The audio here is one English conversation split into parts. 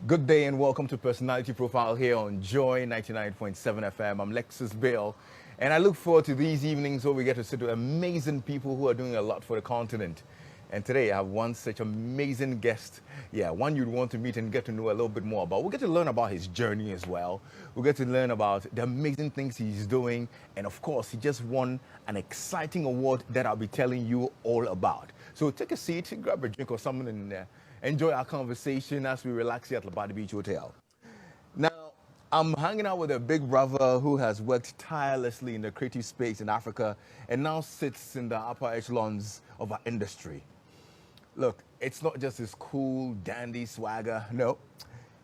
Good day and welcome to Personality Profile here on Joy 99.7 FM. I'm Lexis Bill, and I look forward to these evenings where we get to sit with amazing people who are doing a lot for the continent. And today I have one such amazing guest, one you'd want to meet and get to know a little bit more about. We'll get to learn about his journey as well. We'll get to learn about the amazing things he's doing, and of course, he just won an exciting award that I'll be telling you all about. So take a seat, grab a drink or something, and enjoy our conversation as we relax here at Labadi Beach Hotel. Now, I'm hanging out with a big brother who has worked tirelessly in the creative space in Africa and now sits in the upper echelons of our industry. Look, it's not just his cool, dandy swagger. No,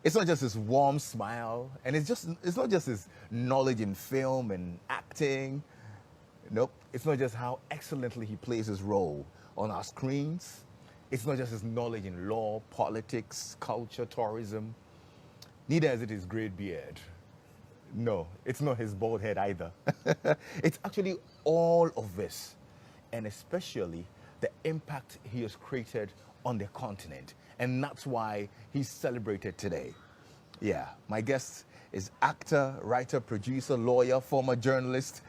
it's not just his warm smile, and it's not just his knowledge in film and acting. Nope, it's not just how excellently he plays his role on our screens. It's not just his knowledge in law, politics, culture, tourism. Neither is it his great beard. No, it's not his bald head either. It's actually all of this, and especially the impact he has created on the continent. And that's why he's celebrated today. Yeah, my guest is actor, writer, producer, lawyer, former journalist,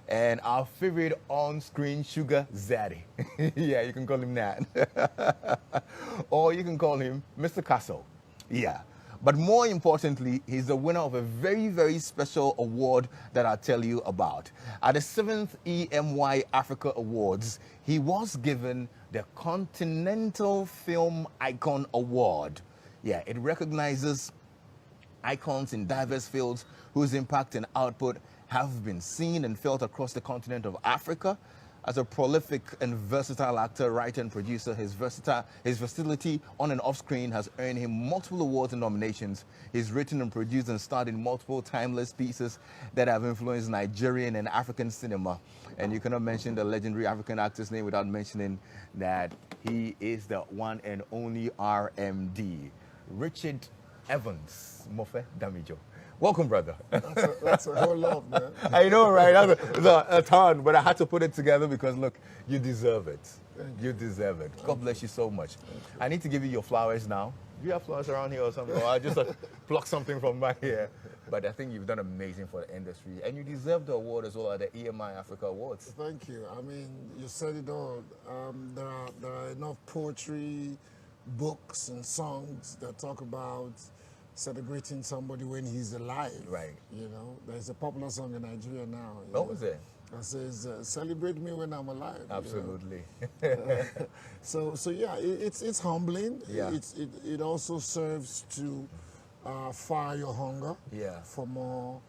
and our favorite on-screen sugar zaddy. Yeah, you can call him that. Or you can call him Mr. Castle. Yeah. But more importantly, he's the winner of a very, very special award that I'll tell you about. At the 7th EMY Africa Awards, he was given the Continental Film Icon Award. Yeah, it recognizes icons in diverse fields whose impact and output have been seen and felt across the continent of Africa. As a prolific and versatile actor, writer, and producer, his versatility on and off screen has earned him multiple awards and nominations. He's written and produced and starred in multiple timeless pieces that have influenced Nigerian and African cinema. And you cannot mention the legendary African actor's name without mentioning that he is the one and only RMD, Richard Mofe-Damijo. Welcome, brother. That's a whole lot, man. I know, right? That's a ton, but I had to put it together because, look, you deserve it. You deserve it. God bless you so much. I need to give you your flowers now. Do you have flowers around here or something? Or I just pluck something from back here. But I think you've done amazing for the industry. And you deserve the award as well at the EMI Africa Awards. Thank you. I mean, you said it all. There are enough poetry, books, and songs that talk about celebrating somebody when he's alive. Right. You know, there's a popular song in Nigeria now. What was it? That says, celebrate me when I'm alive. Absolutely. You know? So yeah, it's humbling. Yeah. It also serves to fire your hunger for more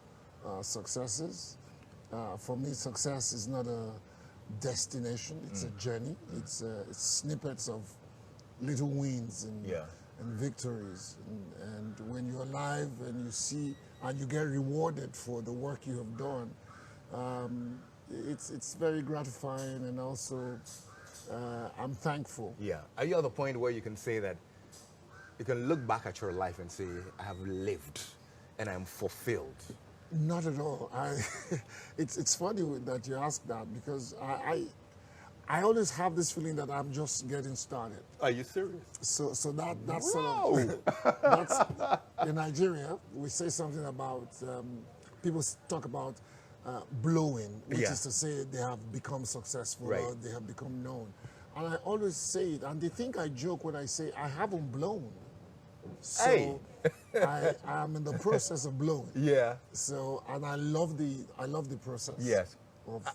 successes. For me, success is not a destination, it's a journey. It's snippets of little wins and victories, and when you're alive and you see and you get rewarded for the work you have done, it's very gratifying, and also I'm thankful. Yeah. Are you at the point where you can say that you can look back at your life and say, I have lived and I'm fulfilled? Not at all. It's funny that you ask that, because I always have this feeling that I'm just getting started. Are you serious? So that's Wow. sort of, that's, in Nigeria, we say something about, people talk about blowing, which is to say they have become successful, Right. or they have become known. And I always say it, and they think I joke when I say I haven't blown. So Hey. I am in the process of blowing. Yeah. So, and I love the process. Yes. Of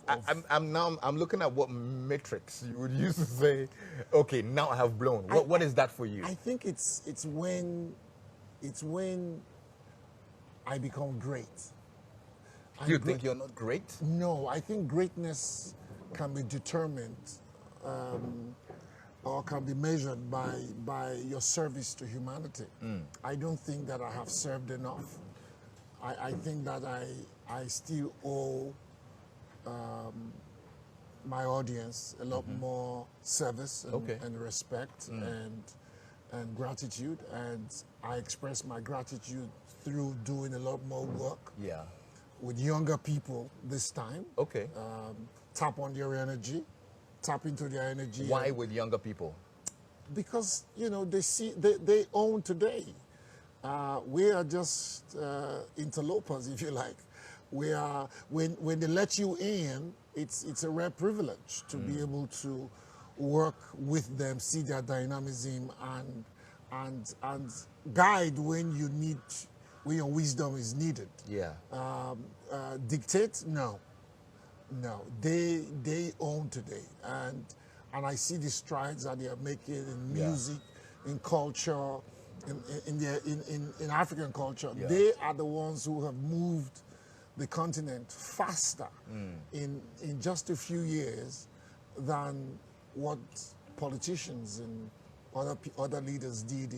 I'm looking at what metrics you would use to say, okay, now I have blown. What is that for you? I think it's when I become great. You think you're not great? No, I think greatness can be determined or can be measured by your service to humanity. I don't think that I have served enough. I think that I still owe my audience a lot more service and respect and gratitude, and I express my gratitude through doing a lot more work with younger people this time. Okay. Tap on their energy, tap into their energy. Why with younger people? Because, you know, they own today. We are just interlopers, if you like. We are when they let you in, it's a rare privilege to be able to work with them, see their dynamism, and guide when your wisdom is needed. Yeah. Dictate? No. They own today, and I see the strides that they are making in music, in culture, in African culture. Yeah. They are the ones who have moved the continent faster in just a few years than what politicians and other leaders did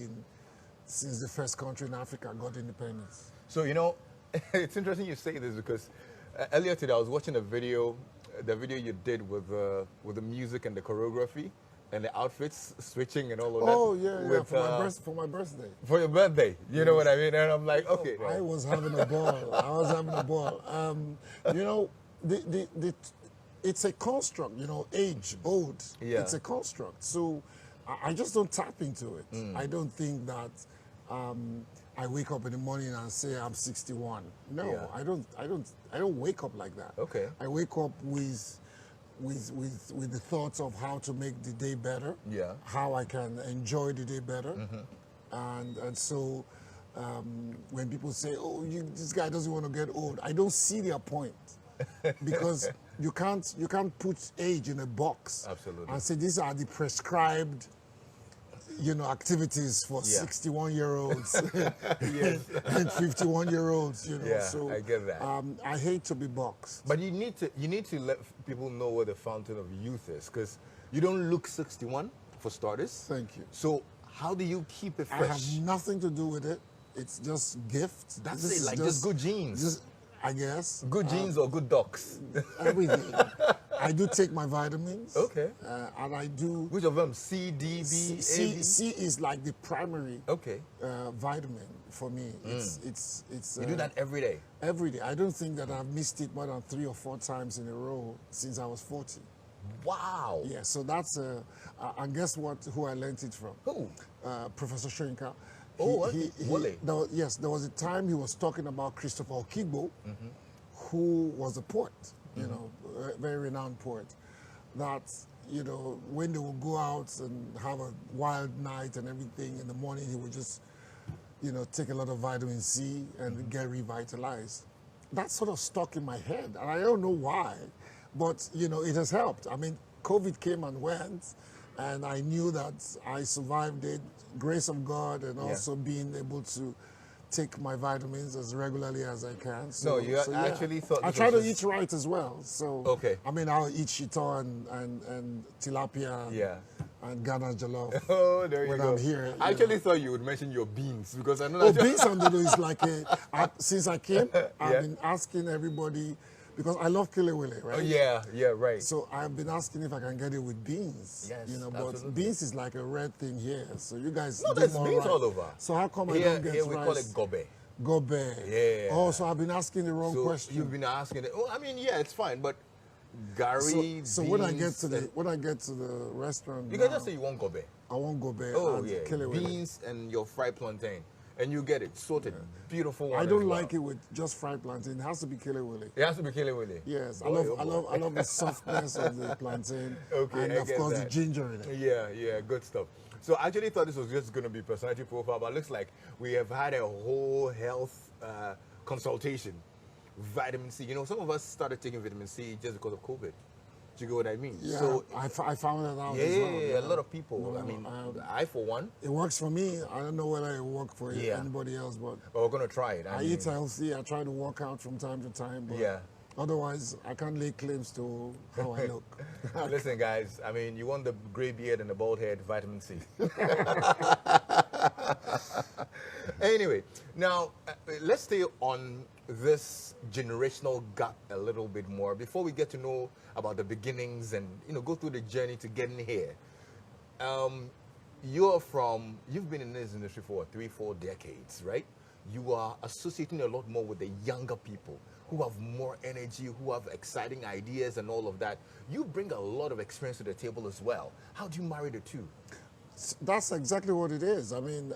since the first country in Africa got independence. So, it's interesting you say this because earlier today I was watching the video you did with the music and the choreography and the outfits switching and all of that. Oh yeah, for my birthday. For your birthday, you know what I mean? And I'm like, okay. I was having a ball. It's a construct, age, old. Yeah. It's a construct. So I just don't tap into it. I don't think that I wake up in the morning and say I'm 61. No, I don't wake up like that. Okay. I wake up with the thoughts of how to make the day better. Yeah. How I can enjoy the day better. And so when people say, "Oh, this guy doesn't want to get old," I don't see their point. Because you can't put age in a box. Absolutely. And say these are the prescribed activities for 61-year-olds and 51-year-olds. Yeah, so I get that. I hate to be boxed. But you need to let people know what the fountain of youth is, because you don't look 61 for starters. Thank you. So how do you keep it fresh? I have nothing to do with it. It's just gift. That's it, like just good genes. I guess. Good genes or good docs? Everything. I do take my vitamins. Okay. And I do. Which of them? C, D, B, C is like the primary. Okay. Vitamin for me. It's. You do that every day. Every day. I don't think that I've missed it more than 3 or 4 times in a row since I was 40. Wow. Yeah. So that's and guess what? Who I learned it from? Who? Professor Shoinka. Yes, there was a time he was talking about Christopher Okigbo, who was a poet, a very renowned poet, that, when they would go out and have a wild night and everything, in the morning he would just, take a lot of vitamin C and get revitalized. That sort of stuck in my head, and I don't know why, but, it has helped. I mean, COVID came and went, and I knew that I survived it, grace of God, and also being able to take my vitamins as regularly as I can. So, actually thought I try to eat right as well. So okay. I mean, I'll eat shito and tilapia and Ghana jollof. Oh, there you go. When I'm here. I actually thought you would mention your beans, because I know that. Beans and dodo is like since I came, I've been asking everybody, because I love kelewele, right? Oh, yeah, right. So I've been asking if I can get it with beans. Yes, but absolutely. beans is like a red thing here. So you guys there's beans all over. So how come I Here, don't get here we rice? call it gobe. Gobe. Yeah. Oh, so I've been asking the wrong question. You've been asking it. Oh, I mean, yeah, it's fine, but Gary. So when I get to the restaurant, you can just say you want gobe. I want gobe. Oh and yeah, kelewele. beans and your fried plantain, and you get it sorted, beautiful one. I don't like it with just fried plantain. It has to be kelewele. It has to be kelewele. Yes, I love the softness of the plantain. Okay, and of course the ginger in it. Yeah, good stuff. So I actually thought this was just going to be personality profile, but it looks like we have had a whole health consultation. Vitamin C. Some of us started taking vitamin C just because of COVID. Do you get what I mean? Yeah, so I found that out yeah, as well. Yeah, a lot of people. I for one. It works for me. I don't know whether it works for anybody else, but we're going to try it. I eat healthy. I try to work out from time to time, but otherwise I can't lay claims to how I look. Listen, guys, you want the gray beard and the bald head, vitamin C. Anyway, now let's stay on this generational gap a little bit more before we get to know about the beginnings and go through the journey to getting here. You've been in this industry for 3-4 decades, right? You are associating a lot more with the younger people who have more energy, who have exciting ideas and all of that. You bring a lot of experience to the table as well. How do you marry the two? That's exactly what it is. I mean,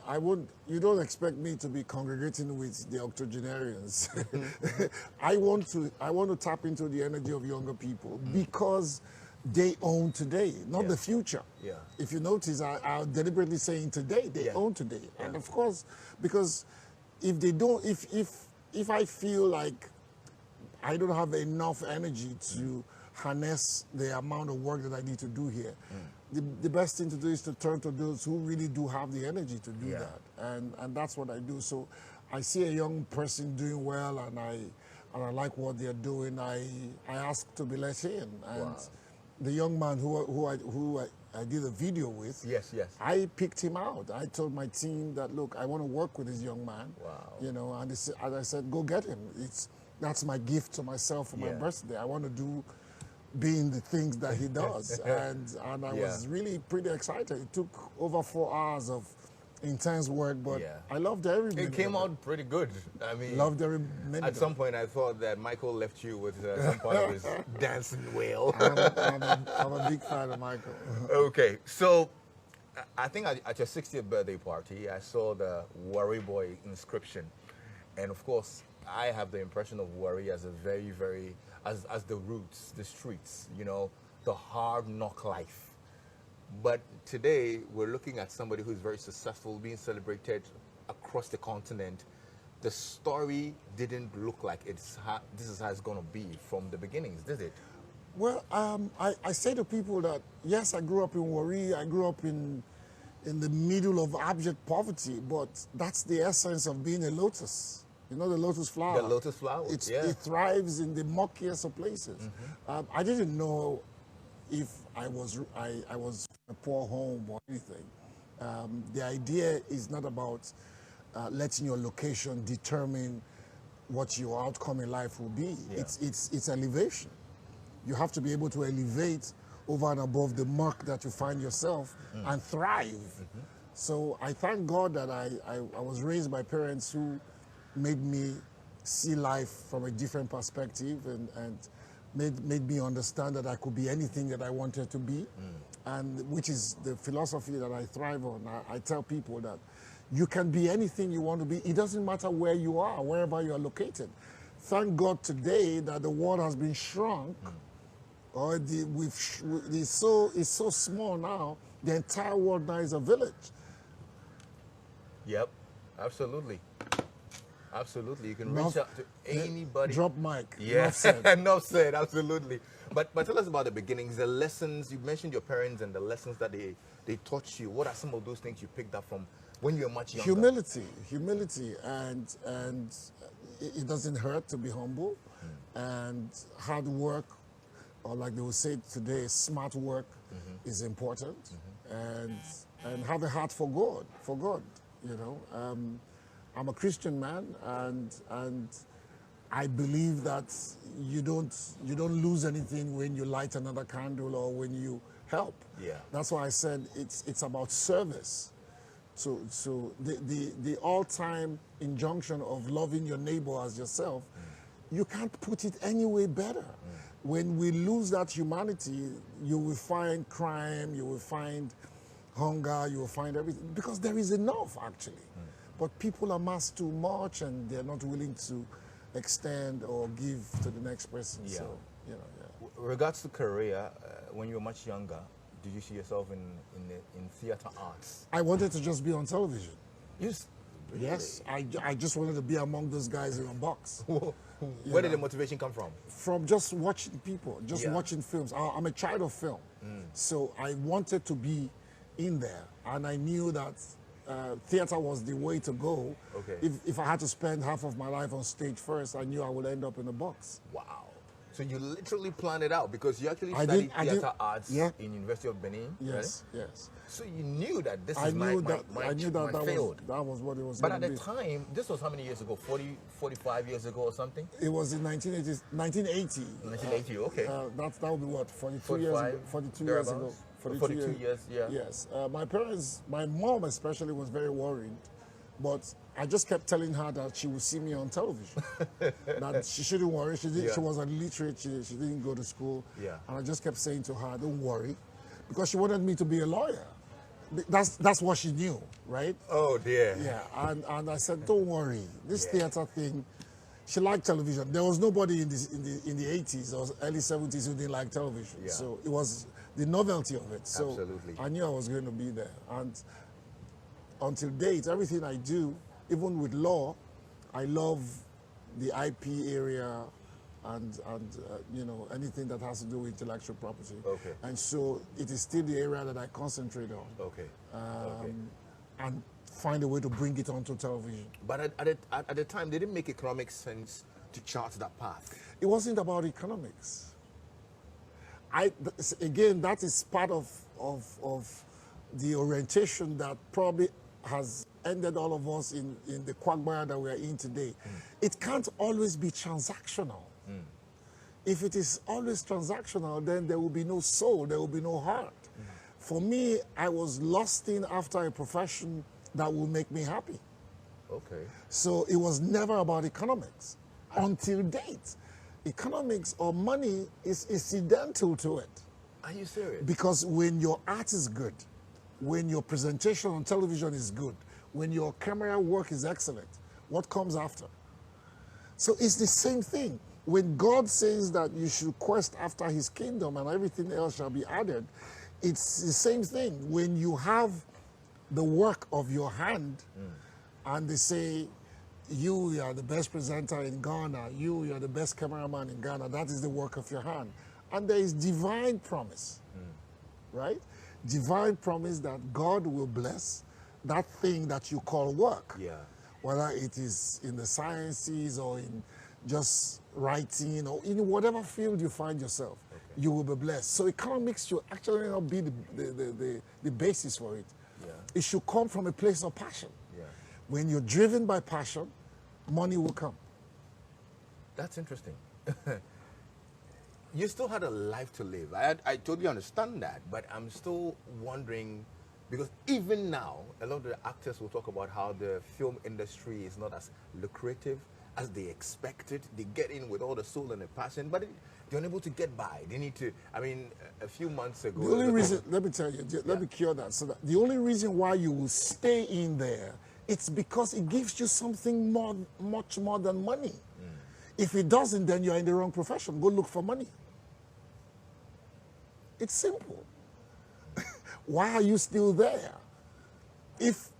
you don't expect me to be congregating with the octogenarians. I want to tap into the energy of younger people because they own today, not the future. Yeah. If you notice, I'm deliberately saying today, they own today. And of course, because if they don't, if I feel like I don't have enough energy to harness the amount of work that I need to do here, the best thing to do is to turn to those who really do have the energy to do that. And that's what I do. So I see a young person doing well and I like what they're doing. I ask to be let in. And the young man who I did a video with, I picked him out. I told my team that, look, I want to work with this young man. You know, and as I said, go get him. That's my gift to myself for my birthday. I want to being the things that he does. and I was really pretty excited. It took over 4 hours of intense work, but I loved every minute. It came out pretty good. I mean, loved every minute. At some point, I thought that Michael left you with some part of his dancing whale. I'm a big fan of Michael. Okay, so I think at your 60th birthday party, I saw the Worry Boy inscription. And of course, I have the impression of Worry as a very, very, as the roots, the streets, you know, the hard knock life. But today, we're looking at somebody who's very successful, being celebrated across the continent. The story didn't look like this is how it's going to be from the beginnings, did it? Well, I say to people that, yes, I grew up in Warri, I grew up in the middle of abject poverty, but that's the essence of being a lotus. You know the lotus flower? The lotus flower, It thrives in the muckiest of places. I didn't know if I was a poor home or anything. The idea is not about letting your location determine what your outcome in life will be. It's elevation. You have to be able to elevate over and above the muck that you find yourself and thrive. So I thank God that I was raised by parents who made me see life from a different perspective and made me understand that I could be anything that I wanted to be, and which is the philosophy that I thrive on. I tell people that you can be anything you want to be. It doesn't matter where you are, wherever you are located. Thank God today that the world has been shrunk, or it's so small now, the entire world now is a village. Yep, absolutely. Absolutely, you can reach out to anybody. Drop mic. Yes, enough said, absolutely. But tell us about the beginnings, the lessons. You mentioned your parents and the lessons that they taught you. What are some of those things you picked up from when you were much younger? Humility, and it doesn't hurt to be humble, and hard work, or like they would say today, smart work is important, and have a heart for God, you know. I'm a Christian man, and I believe that you don't lose anything when you light another candle or when you help. That's why I said it's about service. So the all-time injunction of loving your neighbor as yourself, you can't put it any way better. When we lose that humanity, you will find crime, you will find hunger, you will find everything, because there is enough actually. But people amass too much and they're not willing to extend or give to the next person. So, you know, Regards to career, when you were much younger, did you see yourself in theater arts? I wanted to just be on television. Yes. Really? Yes, I just wanted to be among those guys in a box. Where did the motivation come from? From just watching people, just watching films. I'm a child of film. So I wanted to be in there, and I knew that theater was the way to go. If I had to spend half of my life on stage first, I knew I would end up in a box. Wow. So you literally planned it out, because you actually studied theater arts in University of Benin. Yes, right? yes. So you knew that this is I knew that field. That was what it was. But at the time, this was how many years ago? 40, 45 years ago or something? It was in 1980. 1980, okay. That would be what, 42 years ago? 42 years ago. 42 years, yeah. Yes. My parents, my mom especially, was very worried. But I just kept telling her that she would see me on television. That she shouldn't worry. She was illiterate. She didn't go to school. And I just kept saying to her, don't worry. Because she wanted me to be a lawyer. That's what she knew, right? Oh dear. Yeah, and I said, don't worry, this theater thing. She liked television. There was nobody in the 80s or early 70s who didn't like television. Yeah. So it was the novelty of it. So absolutely. I knew I was going to be there. And until date, everything I do, even with law, I love the IP area and you know, anything that has to do with intellectual property. Okay. And so it is still the area that I concentrate on. Okay. And find a way to bring it onto television. But at the time, did it make economic sense to chart that path? It wasn't about economics. Again, that is part of the orientation that probably has ended all of us in the quagmire that we are in today. It can't always be transactional. If it is always transactional, then there will be no soul, there will be no heart. For me, I was lusting after a profession that will make me happy. Okay. So it was never about economics until date. Economics or money is incidental to it. Are you serious? Because when your art is good, when your presentation on television is good, when your camera work is excellent, what comes after? So it's the same thing. When God says that you should quest after his kingdom and everything else shall be added, it's the same thing. When you have the work of your hand and they say, you are the best presenter in Ghana, you are the best cameraman in Ghana, that is the work of your hand. And there is divine promise, right? Divine promise that God will bless that thing that you call work. Yeah. Whether it is in the sciences or in just writing or in whatever field you find yourself, you will be blessed. So economics should actually not be the basis for it. Yeah. It should come from a place of passion. Yeah. When you're driven by passion, money will come. That's interesting. You still had a life to live. I totally understand that, but I'm still wondering, because even now, a lot of the actors will talk about how the film industry is not as lucrative as they expected. They get in with all the soul and the passion, but they're unable to get by. They need to, I mean, a few months ago... The only reason, let me tell you, let me cure that. So that the only reason why you will stay in there, it's because it gives you something more, much more than money. If it doesn't, then you're in the wrong profession. Go look for money. It's simple. Why are you still there? If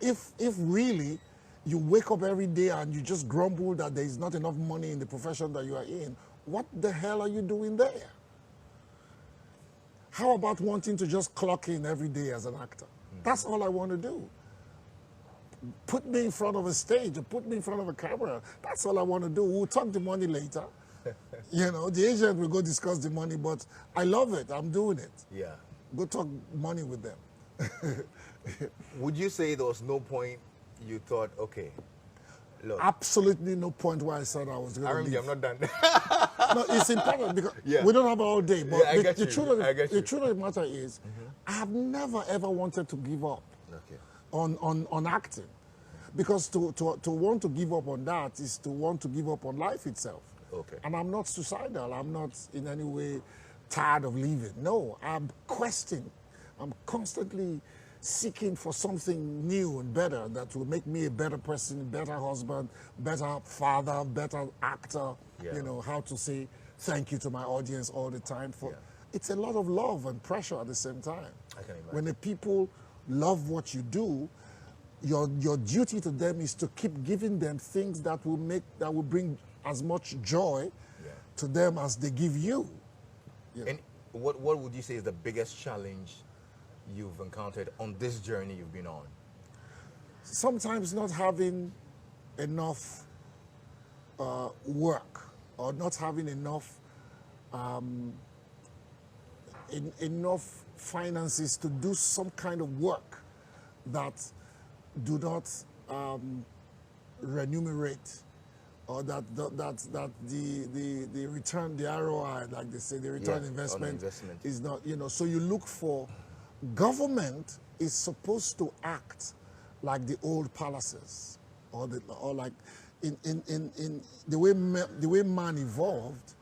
really you wake up every day and you just grumble that there is not enough money in the profession that you are in, what the hell are you doing there? How about wanting to just clock in every day as an actor? That's all I want to do. Put me in front of a stage or put me in front of a camera. That's all I want to do. We'll talk the money later. You know, the agent will go discuss the money, but I love it. I'm doing it. Yeah. Go talk money with them. Would you say there was no point you thought, okay, look. Absolutely no point where I said I was going to leave. I'm not done. No, it's important because we don't have all day. But the truth of the matter is, I have never ever wanted to give up on acting, because to want to give up on that is to want to give up on life itself. Okay. And I'm not suicidal. I'm not in any way tired of living. No, I'm questing. I'm constantly seeking for something new and better that will make me a better person, better husband, better father, better actor. Yeah. You know, how to say thank you to my audience all the time. It's a lot of love and pressure at the same time. I can imagine. When the people love what you do, your duty to them is to keep giving them things that will bring as much joy to them as they give you. And what would you say is the biggest challenge you've encountered on this journey you've been on? Sometimes not having enough work or not having enough enough finances to do some kind of work that do not remunerate, or that the return, the ROI, like they say, the return investment is not, you know. So you look for, government is supposed to act like the old palaces, or like in the way man evolved,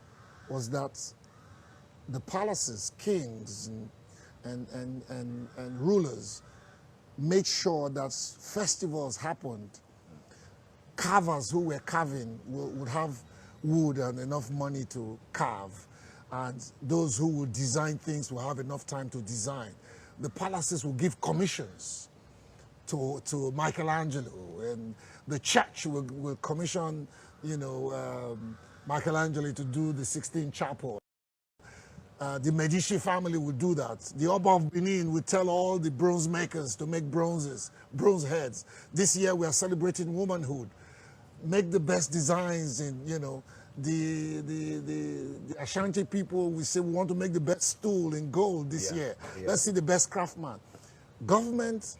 was that the palaces, kings and rulers made sure that festivals happened. Carvers who were carving would have wood and enough money to carve, and those who would design things will have enough time to design. The palaces will give commissions to Michelangelo, and the church will commission, Michelangelo to do the Sistine Chapel. The Medici family would do that. The Oba of Benin would tell all the bronze makers to make bronze heads. This year we are celebrating womanhood. Make the best designs in, the Ashanti people, we say we want to make the best stool in gold this year. Yeah. Let's see the best craftsman. Government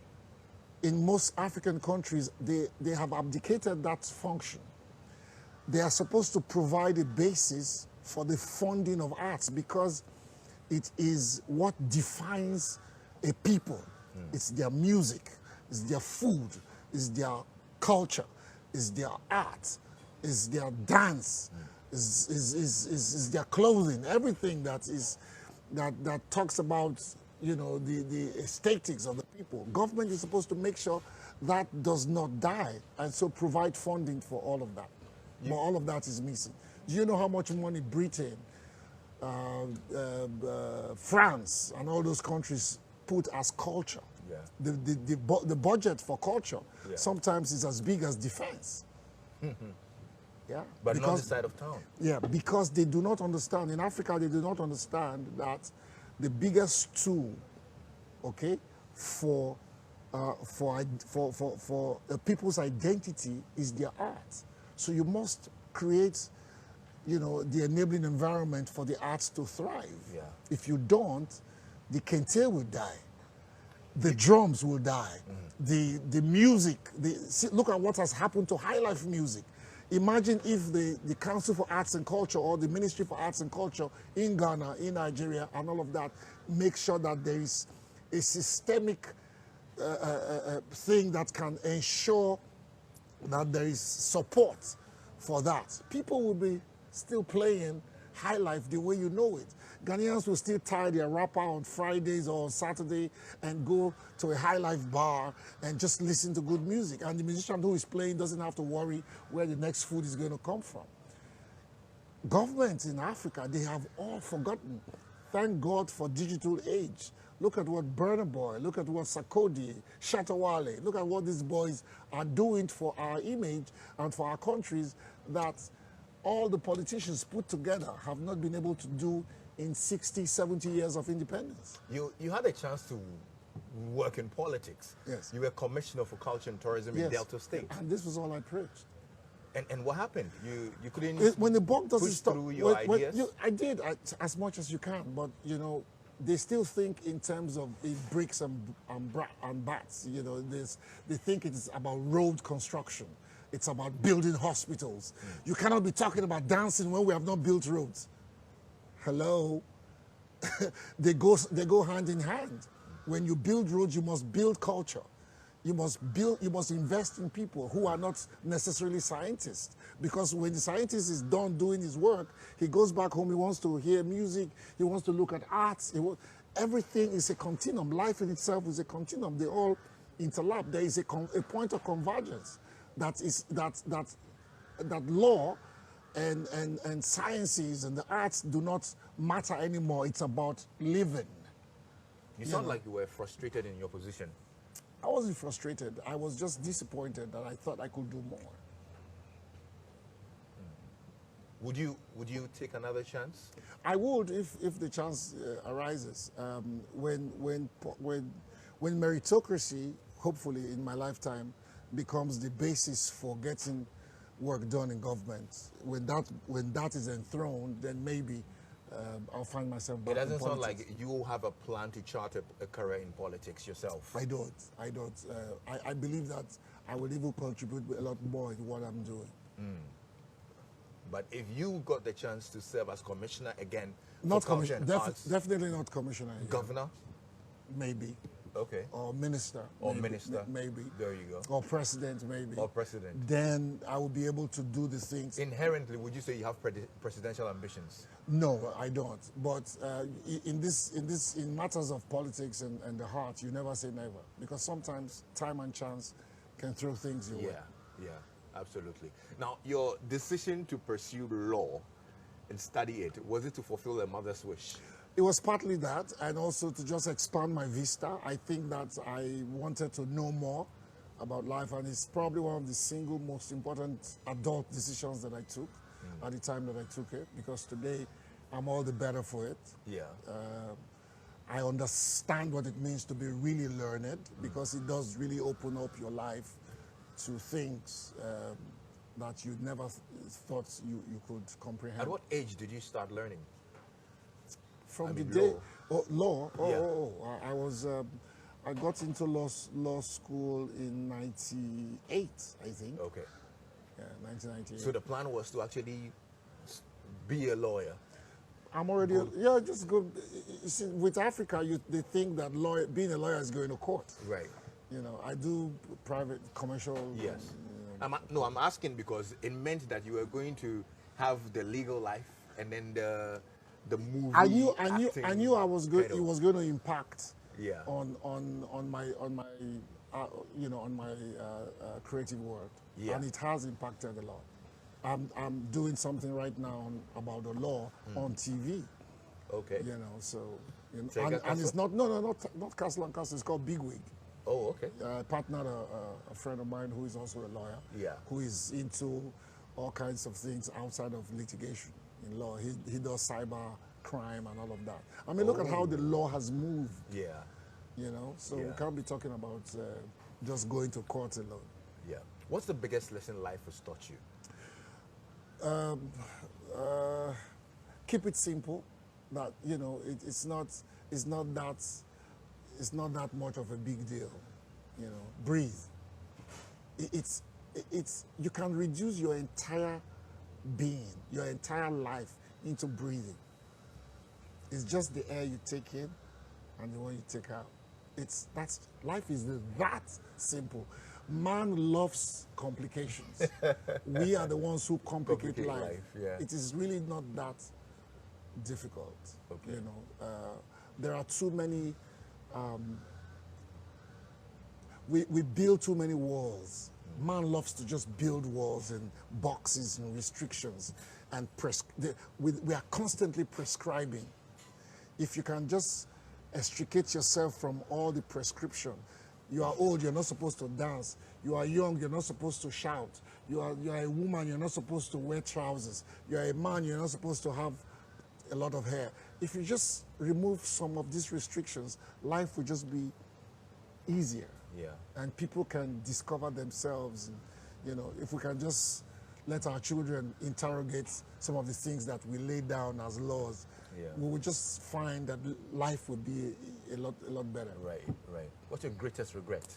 in most African countries, they have abdicated that function. They are supposed to provide a basis for the funding of arts because it is what defines a people. It's their music, it's their food, it's their culture, it's their art, it's their dance, is their clothing, everything that talks about the aesthetics of the people. Government is supposed to make sure that does not die and so provide funding for all of that. But all of that is missing. Do you know how much money Britain, France, and all those countries put as culture? Yeah. The budget for culture sometimes is as big as defense. Yeah, but not the side of town. Yeah, because they do not understand. In Africa, they do not understand that the biggest tool, okay, for a people's identity is their art. So you must create, the enabling environment for the arts to thrive. Yeah. If you don't, the kente will die. The drums will die. The music, look at what has happened to high life music. Imagine if the Council for Arts and Culture or the Ministry for Arts and Culture in Ghana, in Nigeria, and all of that, make sure that there is a systemic thing that can ensure that there is support for that. People will be still playing high life the way you know it. Ghanaians will still tie their wrapper on Fridays or on Saturday and go to a high life bar and just listen to good music. And the musician who is playing doesn't have to worry where the next food is going to come from. Governments in Africa, they have all forgotten. Thank God for digital age. Look at what Burna Boy, look at what Sarkodie, Shatawale, look at what these boys are doing for our image and for our countries that all the politicians put together have not been able to do in 60, 70 years of independence. You had a chance to work in politics. Yes. You were Commissioner for Culture and Tourism in Delta State. And this was all I preached. And what happened? You couldn't when the buck doesn't stop. Through your ideas? I did as much as you can, but they still think in terms of bricks and bats. They think it's about road construction. It's about building hospitals. You cannot be talking about dancing when we have not built roads. Hello? They go hand in hand. When you build roads, you must build culture. You must invest in people who are not necessarily scientists. Because when the scientist is done doing his work, he goes back home, he wants to hear music, he wants to look at arts. Everything is a continuum. Life in itself is a continuum. They all interlap. There is a point of convergence. That law and sciences and the arts do not matter anymore. It's about living. You sound like you were frustrated in your position. I wasn't frustrated. I was just disappointed that I thought I could do more. Would you take another chance? I would if the chance arises. When meritocracy, hopefully in my lifetime, becomes the basis for getting work done in government. When that is enthroned, then maybe I'll find myself back in politics. It doesn't sound like you have a plan to chart a career in politics yourself. I don't. I believe that I will even contribute a lot more in what I'm doing. But if you got the chance to serve as commissioner again, not commissioner, definitely not commissioner. Governor? Maybe. Okay. Or minister. Or maybe, minister. Maybe. There you go. Or president, maybe. Or president. Then I will be able to do the things. Inherently, would you say you have presidential ambitions? No, I don't. But in matters of politics and the heart, you never say never, because sometimes time and chance can throw things your way. Yeah, absolutely. Now, your decision to pursue law and study it, was it to fulfill a mother's wish? It was partly that, and also to just expand my vista. I think that I wanted to know more about life, and it's probably one of the single most important adult decisions that I took at the time that I took it, because today I'm all the better for it. Yeah. I understand what it means to be really learned, because it does really open up your life to things that you never thought you could comprehend. At what age did you start learning? From the day, law. I was. I got into law school in '98, I think. Okay. Yeah, 1998. So the plan was to actually be a lawyer. I'm already. Just go. You see, with Africa, they think that being a lawyer is going to court. Right. You know, I do private, commercial. Yes. I'm asking because it meant that you were going to have the legal life and then the movie. I knew I was going. It was going to impact. Yeah. On my creative work. Yeah. And it has impacted a lot. I'm doing something right now about the law on TV. Okay. You know, so and it's not Castle and Castle. It's called Bigwig. Oh, okay. I partnered a friend of mine who is also a lawyer. Yeah. Who is into all kinds of things outside of litigation in law. He does cyber crime and all of that. I mean, look at how the law has moved. Yeah. You know, so we can't be talking about just going to court alone. Yeah. What's the biggest lesson life has taught you? Keep it simple. That it's not that much of a big deal. You know, breathe. It's you can reduce your entire being, your entire life into breathing. It's just the air you take in and the one you take out. Life is that simple. Man loves complications. We are the ones who complicate life. Yeah. It is really not that difficult. Okay. You know, there are too many. We build too many walls. Man loves to just build walls and boxes and restrictions, and we are constantly prescribing. If you can just extricate yourself from all the prescription. You are old, you're not supposed to dance. You are young, you're not supposed to shout. You are a woman, you're not supposed to wear trousers. You're a man, you're not supposed to have a lot of hair. If you just remove some of these restrictions, life will just be easier. Yeah. And people can discover themselves. And, you know, if we can just let our children interrogate some of the things that we lay down as laws, we would just find that life would be a lot better. Right. What's your greatest regret?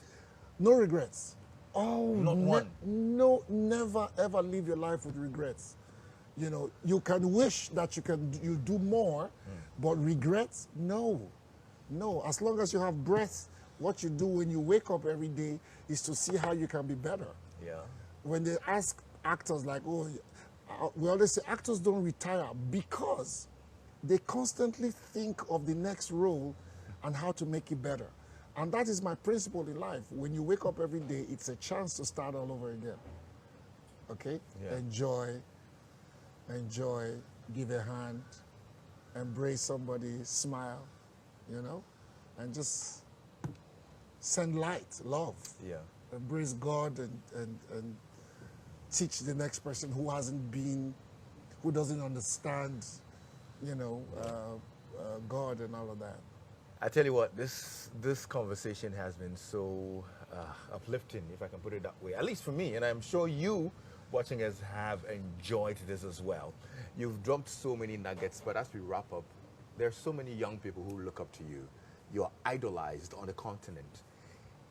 No regrets. Oh, not one. No, never ever live your life with regrets. You know, you can wish that you do more, but regrets, no. As long as you have breath, what you do when you wake up every day is to see how you can be better. Yeah. When they ask actors like, we always say actors don't retire because they constantly think of the next role and how to make it better. And that is my principle in life. When you wake up every day, it's a chance to start all over again. Okay? Yeah. Enjoy, give a hand, embrace somebody, smile, you know, and just send light, love. Yeah. Embrace God and teach the next person who hasn't been, who doesn't understand, you know, God and all of that. I tell you what, this conversation has been so uplifting, if I can put it that way, at least for me, and I'm sure you watching us have enjoyed this as well. You've dropped so many nuggets, but as we wrap up, there are so many young people who look up to you. You're idolized on the continent.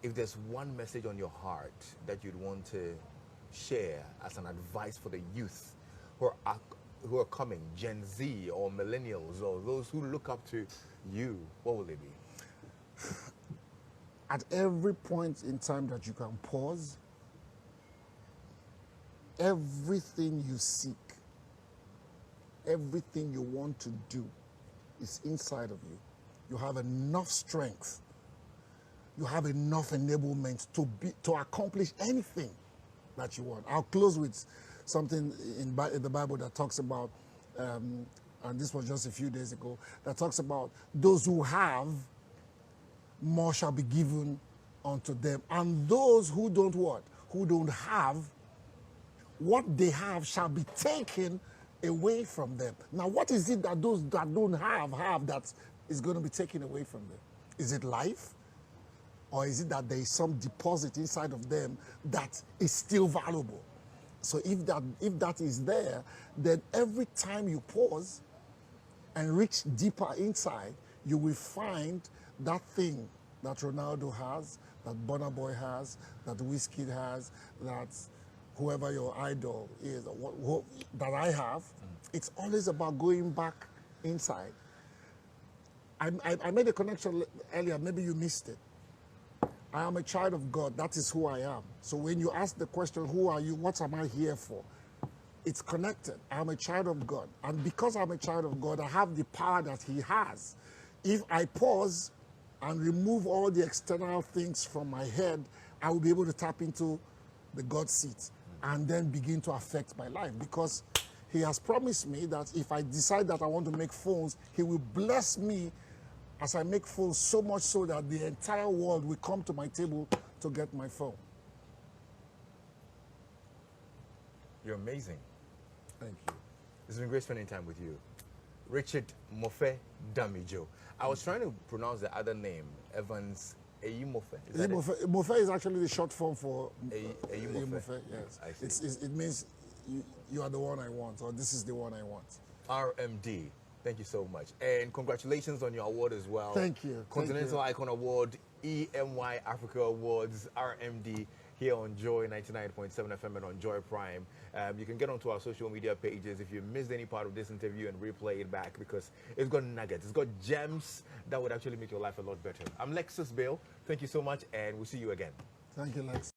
If there's one message on your heart that you'd want to share as an advice for the youth who are coming, Gen Z or millennials or those who look up to you, what will it be? At every point in time that you can pause, everything you seek, everything you want to do is inside of you. You have enough strength. You have enough enablement to accomplish anything that you want. I'll close with something in the Bible that talks about, and this was just a few days ago, that talks about those who have, more shall be given unto them. And those who don't what? Who don't have, what they have shall be taken away from them. Now, what is it that those that don't have that is going to be taken away from them? Is it life? Or is it that there is some deposit inside of them that is still valuable? So if that is there, then every time you pause and reach deeper inside, you will find that thing that Ronaldo has, that Burna Boy has, that Wizkid has, that whoever your idol is, or that I have. It's always about going back inside. I made a connection earlier, maybe you missed it. I am a child of God. That is who I am. So when you ask the question, who are you? What am I here for? It's connected. I'm a child of God. And because I'm a child of God, I have the power that he has. If I pause and remove all the external things from my head, I will be able to tap into the God seat and then begin to affect my life. Because he has promised me that if I decide that I want to make phones, he will bless me as I make phones, so much so that the entire world will come to my table to get my phone. You're amazing. Thank you. It's been great spending time with you. Richard Mofe-Damijo. I was trying to pronounce the other name, Evans Eyimofe. Mofe is actually the short form for Eyimofe. Yes. I see. It means you are the one I want, or this is the one I want. RMD. Thank you so much. And congratulations on your award as well. Thank you. Continental Icon Award, EMY Africa Awards, RMD, here on Joy 99.7 FM and on Joy Prime. You can get onto our social media pages if you missed any part of this interview and replay it back, because it's got nuggets, it's got gems that would actually make your life a lot better. I'm Lexis Bill. Thank you so much, and we'll see you again. Thank you, Lex.